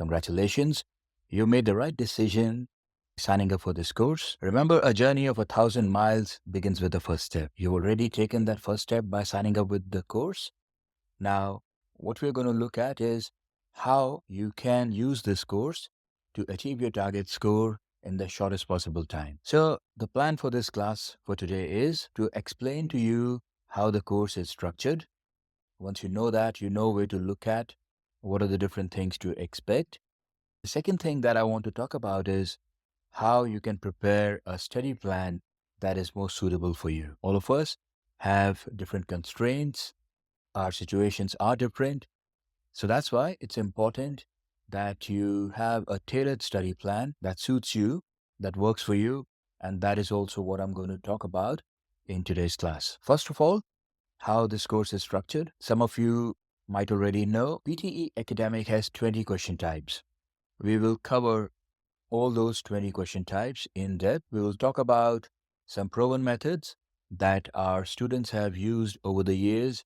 Congratulations, you made the right decision signing up for this course. Remember, a journey of 1,000 miles begins with the first step. You've already taken that first step by signing up with the course. Now, what we're going to look at is how you can use this course to achieve your target score in the shortest possible time. So, the plan for this class for today is to explain to you how the course is structured. Once you know that, you know where to look at, what are the different things to expect. The second thing that I want to talk about is how you can prepare a study plan that is most suitable for you. All of us have different constraints. Our situations are different. So that's why it's important that you have a tailored study plan that suits you, that works for you. And that is also what I'm going to talk about in today's class. First of all, how this course is structured. Some of you might already know PTE Academic has 20 question types. We will cover all those 20 question types in depth. We will talk about some proven methods that our students have used over the years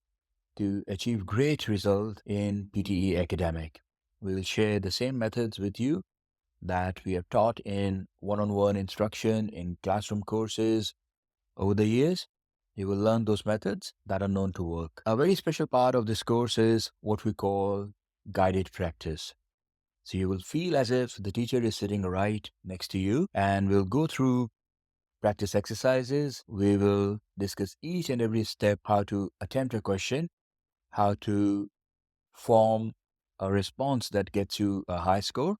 to achieve great results in PTE Academic. We will share the same methods with you that we have taught in one-on-one instruction in classroom courses over the years. You will learn those methods that are known to work. A very special part of this course is what we call guided practice. So you will feel as if the teacher is sitting right next to you, and we'll go through practice exercises. We will discuss each and every step, how to attempt a question, how to form a response that gets you a high score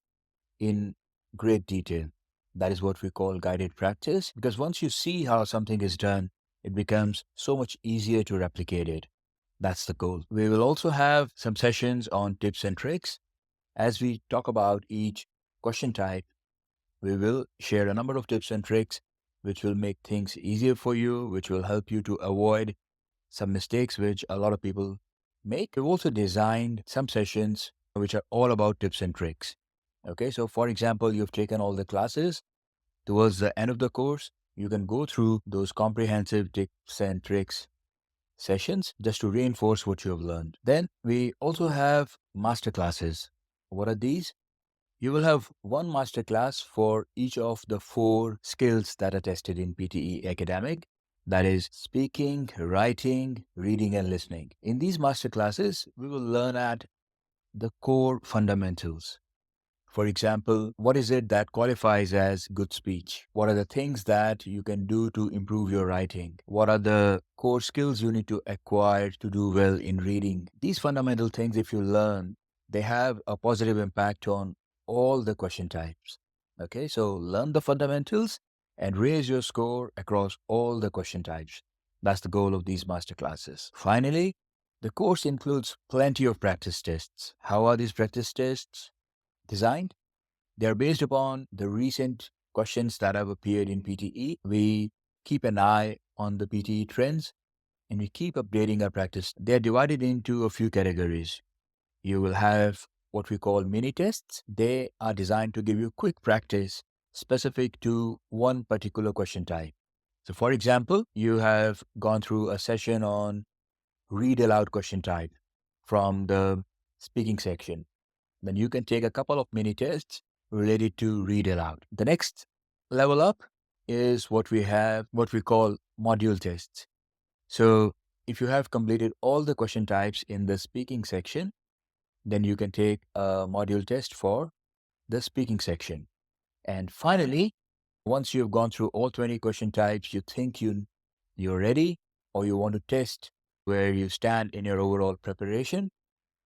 in great detail. That is what we call guided practice, because once you see how something is done, it becomes so much easier to replicate it. That's the goal. We will also have some sessions on tips and tricks. As we talk about each question type, we will share a number of tips and tricks which will make things easier for you, which will help you to avoid some mistakes which a lot of people make. We've also designed some sessions which are all about tips and tricks. Okay, so for example, you've taken all the classes. Towards the end of the course, you can go through those comprehensive tips and tricks sessions just to reinforce what you have learned. Then we also have master classes. What are these? You will have one master class for each of the 4 skills that are tested in PTE Academic. That is speaking, writing, reading, and listening. In these master classes, we will learn at the core fundamentals. For example, what is it that qualifies as good speech? What are the things that you can do to improve your writing? What are the core skills you need to acquire to do well in reading? These fundamental things, if you learn, they have a positive impact on all the question types. Okay, so learn the fundamentals and raise your score across all the question types. That's the goal of these master classes. Finally, the course includes plenty of practice tests. How are these practice tests designed? They are based upon the recent questions that have appeared in PTE. We keep an eye on the PTE trends and we keep updating our practice. They are divided into a few categories. You will have what we call mini tests. They are designed to give you quick practice specific to one particular question type. So for example, you have gone through a session on read aloud question type from the speaking section. Then you can take a couple of mini tests related to read aloud. The next level up is what we call module tests. So if you have completed all the question types in the speaking section, then you can take a module test for the speaking section. And finally, once you've gone through all 20 question types, you think you're ready, or you want to test where you stand in your overall preparation,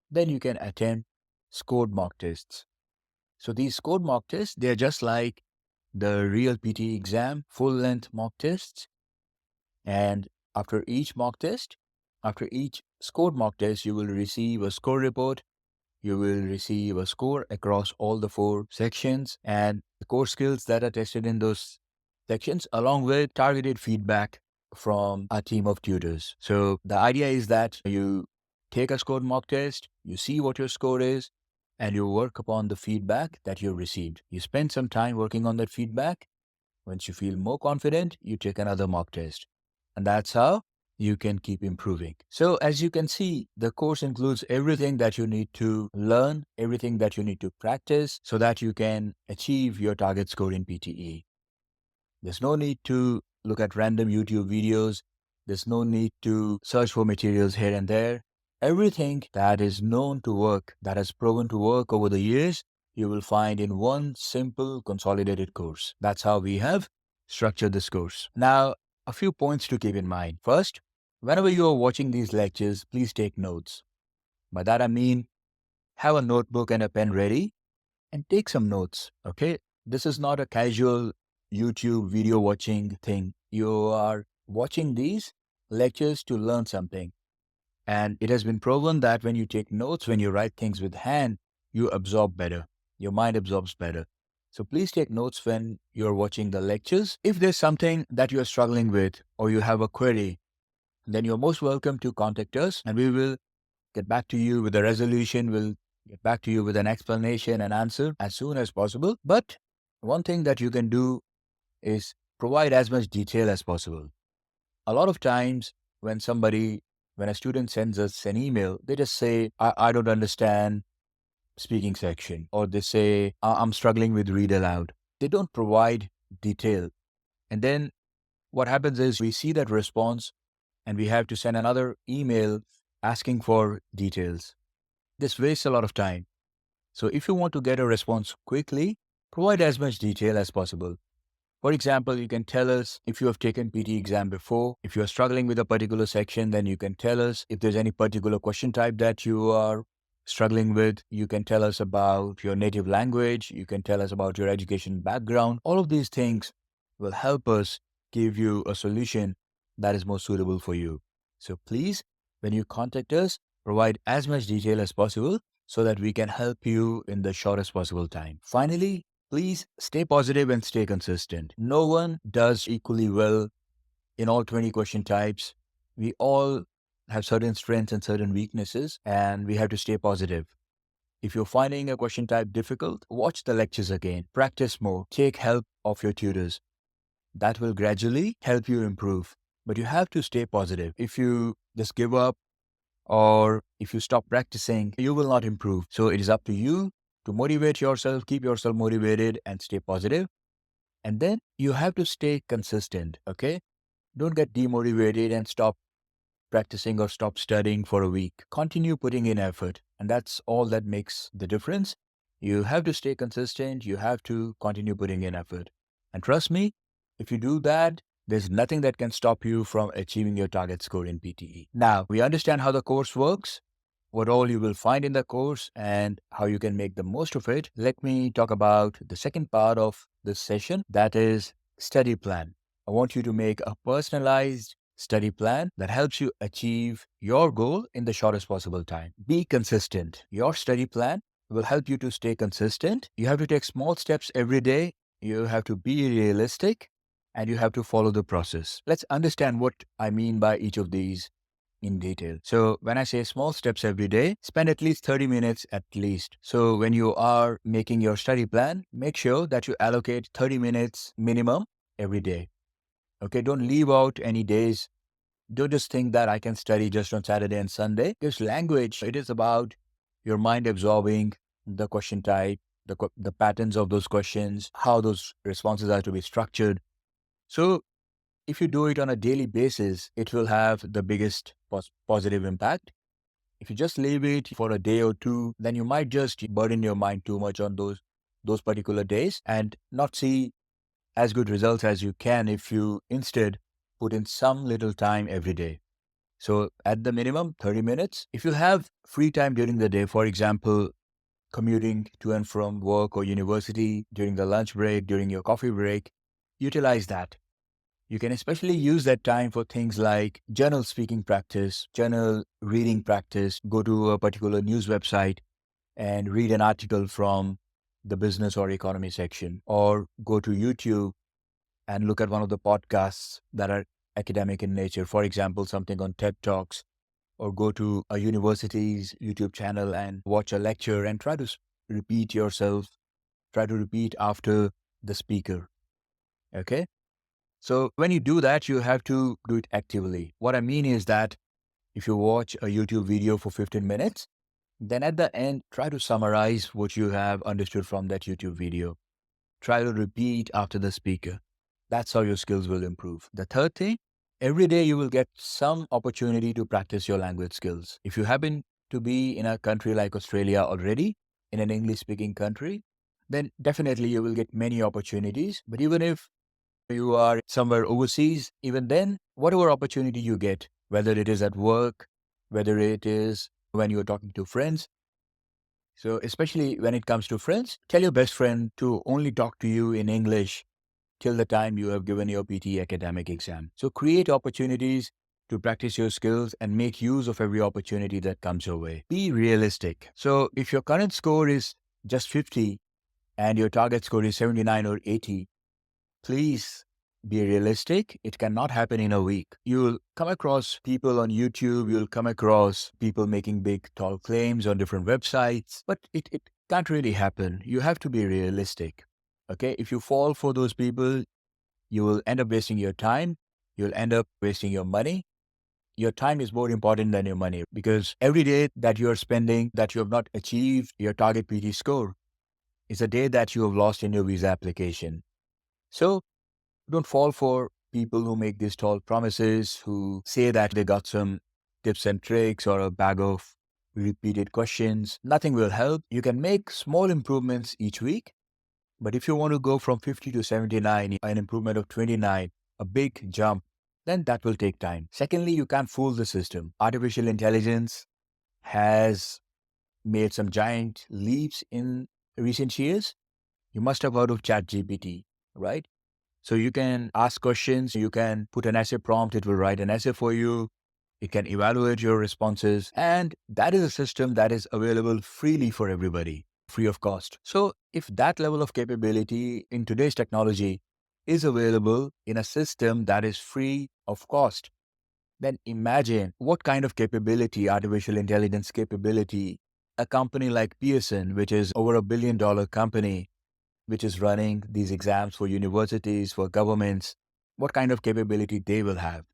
then you can attempt scored mock tests. So these scored mock tests, they're just like the real PT exam, full-length mock tests. And after each scored mock test, you will receive a score report. You will receive a score across all the 4 sections and the core skills that are tested in those sections, along with targeted feedback from a team of tutors. So the idea is that you take a scored mock test, you see what your score is, and you work upon the feedback that you received. You spend some time working on that feedback. Once you feel more confident, you take another mock test. And that's how you can keep improving. So as you can see, the course includes everything that you need to learn, everything that you need to practice so that you can achieve your target score in PTE. There's no need to look at random YouTube videos. There's no need to search for materials here and there. Everything that is known to work, that has proven to work over the years, you will find in one simple consolidated course. That's how we have structured this course. Now, a few points to keep in mind. First, whenever you are watching these lectures, please take notes. By that I mean, have a notebook and a pen ready and take some notes, okay? This is not a casual YouTube video watching thing. You are watching these lectures to learn something. And it has been proven that when you take notes, when you write things with hand, you absorb better. Your mind absorbs better. So please take notes when you're watching the lectures. If there's something that you're struggling with or you have a query, then you're most welcome to contact us and we will get back to you with a resolution. We'll get back to you with an explanation and answer as soon as possible. But one thing that you can do is provide as much detail as possible. A lot of times when a student sends us an email, they just say, I don't understand speaking section, or they say, I'm struggling with read aloud. They don't provide detail. And then what happens is we see that response and we have to send another email asking for details. This wastes a lot of time. So if you want to get a response quickly, provide as much detail as possible. For example, you can tell us if you have taken PT exam before. If you are struggling with a particular section, then you can tell us if there's any particular question type that you are struggling with. You can tell us about your native language. You can tell us about your education background. All of these things will help us give you a solution that is more suitable for you. So please, when you contact us, provide as much detail as possible so that we can help you in the shortest possible time. Finally, please stay positive and stay consistent. No one does equally well in all 20 question types. We all have certain strengths and certain weaknesses, and we have to stay positive. If you're finding a question type difficult, watch the lectures again, practice more, take help of your tutors. That will gradually help you improve. But you have to stay positive. If you just give up or if you stop practicing, you will not improve. So it is up to you to motivate yourself, keep yourself motivated and stay positive. And then you have to stay consistent, okay? Don't get demotivated and stop practicing or stop studying for a week. Continue putting in effort. And that's all that makes the difference. You have to stay consistent. You have to continue putting in effort. And trust me, if you do that, there's nothing that can stop you from achieving your target score in PTE. Now, we understand how the course works, what all you will find in the course, and how you can make the most of it. Let me talk about the second part of this session, that is study plan. I want you to make a personalized study plan that helps you achieve your goal in the shortest possible time. Be consistent. Your study plan will help you to stay consistent. You have to take small steps every day. You have to be realistic and you have to follow the process. Let's understand what I mean by each of these in detail. So when I say small steps every day, spend at least 30 minutes at least. So when you are making your study plan, make sure that you allocate 30 minutes minimum every day. Okay, don't leave out any days. Don't just think that I can study just on Saturday and Sunday. Because language, it is about your mind absorbing the question type, the patterns of those questions, how those responses are to be structured. So if you do it on a daily basis, it will have the biggest positive impact. If you just leave it for a day or two, then you might just burden your mind too much on those particular days and not see as good results as you can if you instead put in some little time every day. So at the minimum, 30 minutes. If you have free time during the day, for example, commuting to and from work or university, during the lunch break, during your coffee break, utilize that. You can especially use that time for things like journal speaking practice, journal reading practice, go to a particular news website and read an article from the business or economy section, or go to YouTube and look at one of the podcasts that are academic in nature. For example, something on TED Talks, or go to a university's YouTube channel and watch a lecture and try to repeat yourself, try to repeat after the speaker. Okay? So when you do that, you have to do it actively. What I mean is that if you watch a YouTube video for 15 minutes, then at the end, try to summarize what you have understood from that YouTube video. Try to repeat after the speaker. That's how your skills will improve. The third thing, every day you will get some opportunity to practice your language skills. If you happen to be in a country like Australia already, in an English speaking country, then definitely you will get many opportunities. But even if you are somewhere overseas, even then, whatever opportunity you get, whether it is at work, whether it is when you're talking to friends, so especially when it comes to friends, tell your best friend to only talk to you in English till the time you have given your PTE academic exam. So create opportunities to practice your skills and make use of every opportunity that comes your way. Be realistic. So if your current score is just 50 and your target score is 79 or 80, please be realistic. It cannot happen in a week. You'll come across people on YouTube, you'll come across people making big, tall claims on different websites, but it can't really happen. You have to be realistic. Okay? If you fall for those people, you will end up wasting your time. You'll end up wasting your money. Your time is more important than your money because every day that you're spending that you have not achieved your target PT score is a day that you have lost in your visa application. So don't fall for people who make these tall promises, who say that they got some tips and tricks or a bag of repeated questions. Nothing will help. You can make small improvements each week, but if you want to go from 50 to 79, an improvement of 29, a big jump, then that will take time. Secondly, you can't fool the system. Artificial intelligence has made some giant leaps in recent years. You must have heard of ChatGPT, right? So you can ask questions, you can put an essay prompt, it will write an essay for you, it can evaluate your responses, and that is a system that is available freely for everybody, free of cost. So if that level of capability in today's technology is available in a system that is free of cost, then imagine what kind of capability, artificial intelligence capability, a company like Pearson, which is over $1 billion company, which is running these exams for universities, for governments, what kind of capability they will have.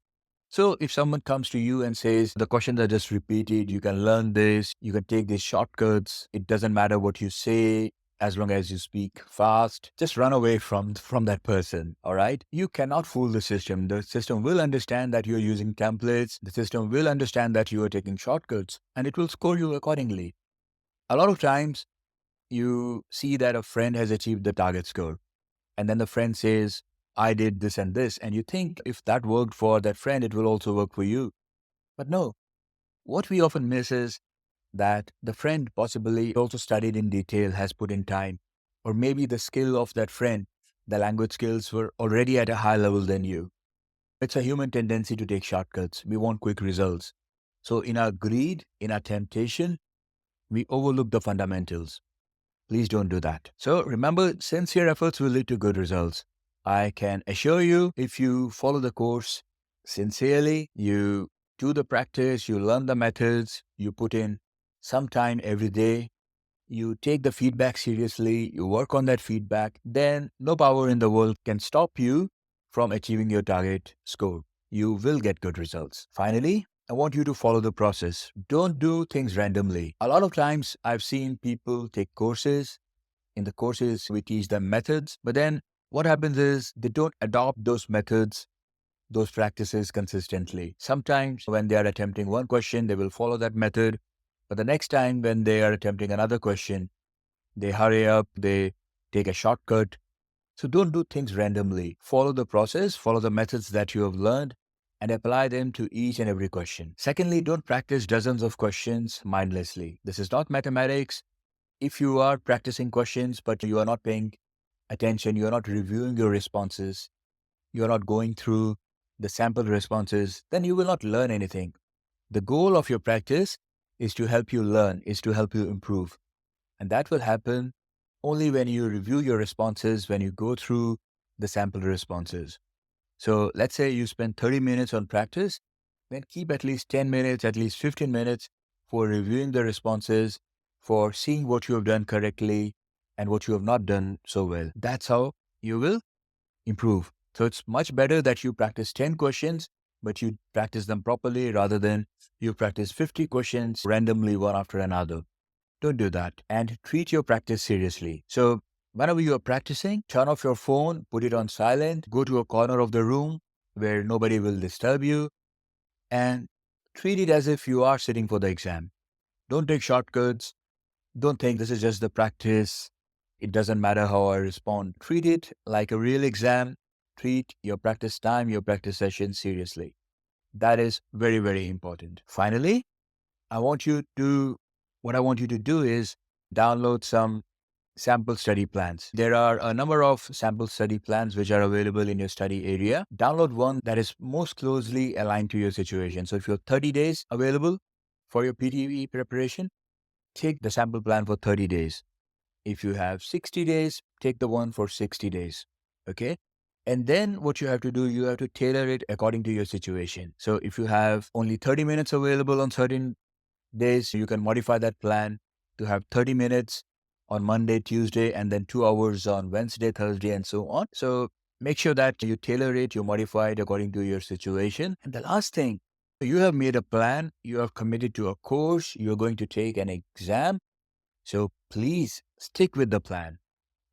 So if someone comes to you and says, the questions are just repeated, you can learn this, you can take these shortcuts, it doesn't matter what you say, as long as you speak fast, just run away from that person, all right? You cannot fool the system. The system will understand that you're using templates. The system will understand that you are taking shortcuts, and it will score you accordingly. A lot of times, you see that a friend has achieved the target score, and then the friend says, I did this and this, and you think if that worked for that friend, it will also work for you. But no, what we often miss is that the friend possibly also studied in detail, has put in time, or maybe the skill of that friend, the language skills were already at a higher level than you. It's a human tendency to take shortcuts. We want quick results. So in our greed, in our temptation, we overlook the fundamentals. Please don't do that. So remember, sincere efforts will lead to good results. I can assure you, if you follow the course sincerely, you do the practice, you learn the methods, you put in some time every day, you take the feedback seriously, you work on that feedback, then no power in the world can stop you from achieving your target score. You will get good results. Finally, I want you to follow the process. Don't do things randomly. A lot of times I've seen people take courses. In the courses, we teach them methods, but then what happens is they don't adopt those methods, those practices consistently. Sometimes when they are attempting one question, they will follow that method. But the next time when they are attempting another question, they hurry up, they take a shortcut. So don't do things randomly. Follow the process, follow the methods that you have learned, and apply them to each and every question. Secondly, don't practice dozens of questions mindlessly. This is not mathematics. If you are practicing questions, but you are not paying attention, you are not reviewing your responses, you are not going through the sample responses, then you will not learn anything. The goal of your practice is to help you learn, is to help you improve. And that will happen only when you review your responses, when you go through the sample responses. So let's say you spend 30 minutes on practice, then keep at least 10 minutes, at least 15 minutes for reviewing the responses, for seeing what you have done correctly and what you have not done so well. That's how you will improve. So it's much better that you practice 10 questions, but you practice them properly rather than you practice 50 questions randomly one after another. Don't do that and treat your practice seriously. So whenever you are practicing, turn off your phone, put it on silent, go to a corner of the room where nobody will disturb you, and treat it as if you are sitting for the exam. Don't take shortcuts. Don't think this is just the practice. It doesn't matter how I respond. Treat it like a real exam. Treat your practice time, your practice session seriously. That is very, very important. Finally, I want you to, what I want you to do is download some sample study plans. There are a number of sample study plans which are available in your study area. Download one that is most closely aligned to your situation. So if you have 30 days available for your PTE preparation, take the sample plan for 30 days. If you have 60 days, take the one for 60 days. Okay. And then what you have to do, you have to tailor it according to your situation. So if you have only 30 minutes available on certain days, you can modify that plan to have 30 minutes on Monday, Tuesday, and then 2 hours on Wednesday, Thursday, and so on. So make sure that you tailor it, you modify it according to your situation. And the last thing, you have made a plan, you have committed to a course, you're going to take an exam. So please stick with the plan.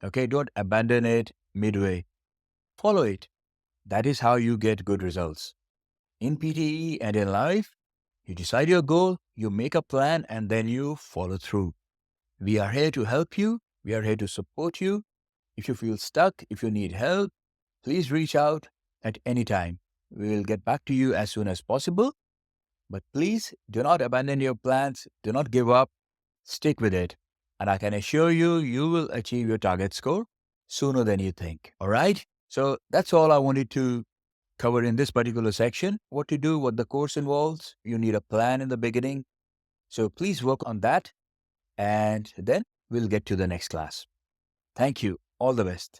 Okay, don't abandon it midway. Follow it. That is how you get good results. In PTE and in life, you decide your goal, you make a plan, and then you follow through. We are here to help you. We are here to support you. If you feel stuck, if you need help, please reach out at any time. We will get back to you as soon as possible. But please do not abandon your plans. Do not give up. Stick with it. And I can assure you, you will achieve your target score sooner than you think. All right? So that's all I wanted to cover in this particular section. What to do, what the course involves. You need a plan in the beginning. So please work on that. And then we'll get to the next class. Thank you. All the best.